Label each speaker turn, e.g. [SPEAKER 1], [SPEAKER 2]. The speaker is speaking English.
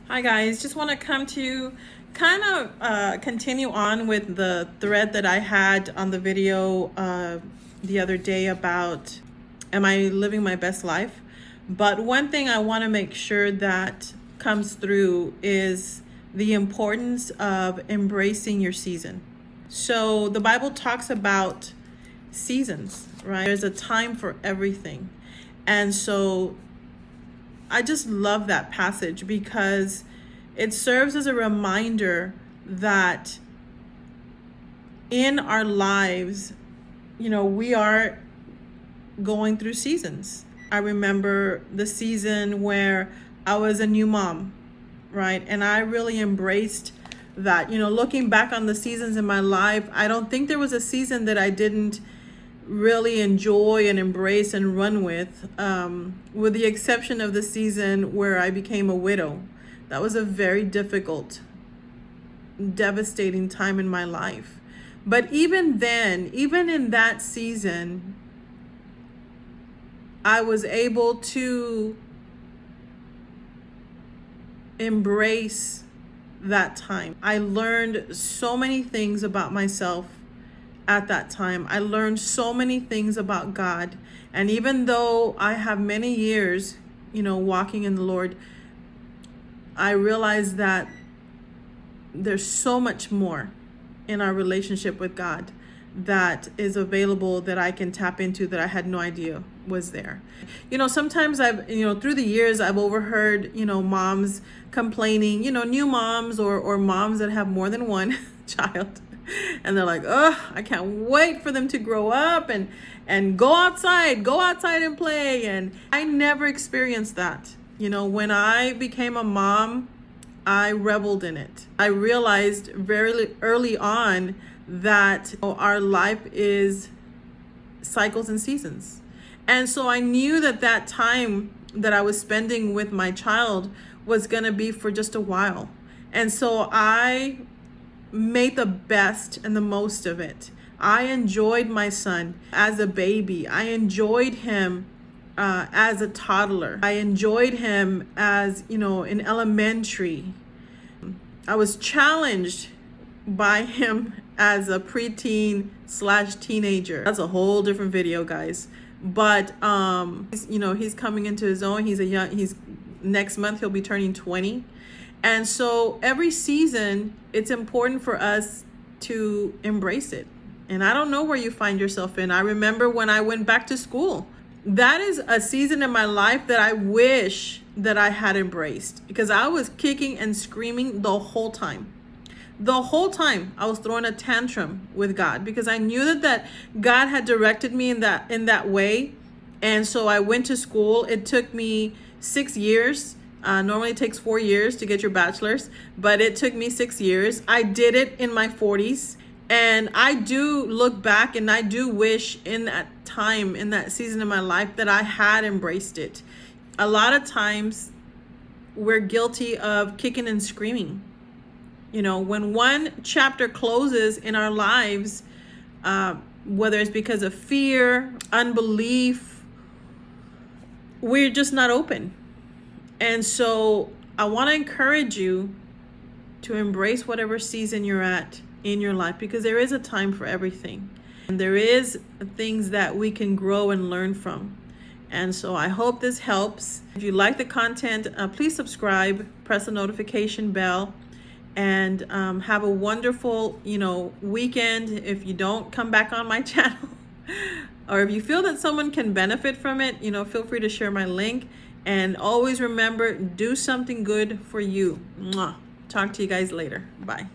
[SPEAKER 1] Hi guys, just want to come to kind of continue on with the thread that I had on the video the other day about am I living my best life? But one thing I want to make sure that comes through is the importance of embracing your season. So the Bible talks about seasons, right? There's a time for everything. And so I just love that passage because it serves as a reminder that in our lives, we are going through seasons. I remember the season where I was a new mom, right? And I really embraced that. Looking back on the seasons in my life, I don't think there was a season that I didn't really enjoy and embrace and run with the exception of the season where I became a widow. That was a very difficult, devastating time in my life. But even then, even in that season, I was able to embrace that time. I learned so many things about myself at that time. I learned so many things about God. And even though I have many years, walking in the Lord, I realized that there's so much more in our relationship with God that is available that I can tap into that I had no idea was there. Sometimes I've, through the years, I've overheard, moms complaining, new moms or moms that have more than one child. And they're like, oh, I can't wait for them to grow up and go outside and play. And I never experienced that. When I became a mom, I reveled in it. I realized very early on that our life is cycles and seasons. And so I knew that time that I was spending with my child was going to be for just a while. And so I made the best and the most of it. I enjoyed my son as a baby. I enjoyed him as a toddler. I enjoyed him as, in elementary. I was challenged by him as a preteen / teenager. That's a whole different video, guys. But he's coming into his own. He's next month he'll be turning 20. And so every season, it's important for us to embrace it. And I don't know where you find yourself in. I remember when I went back to school. That is a season in my life that I wish that I had embraced, because I was kicking and screaming the whole time. The whole time I was throwing a tantrum with God because I knew that God had directed me in that way. And so I went to school. It took me 6 years. Normally it takes 4 years to get your bachelor's, but it took me 6 years. I did it in my 40s. And I do look back and I do wish in that time, in that season of my life, that I had embraced it. A lot of times we're guilty of kicking and screaming. When one chapter closes in our lives, whether it's because of fear, unbelief, we're just not open. And so I want to encourage you to embrace whatever season you're at in your life, because there is a time for everything. And there is things that we can grow and learn from. And so I hope this helps. If you like the content, please subscribe, press the notification bell, and have a wonderful, weekend. If you don't come back on my channel, or if you feel that someone can benefit from it, feel free to share my link. And always remember, do something good for you. Mwah. Talk to you guys later. Bye.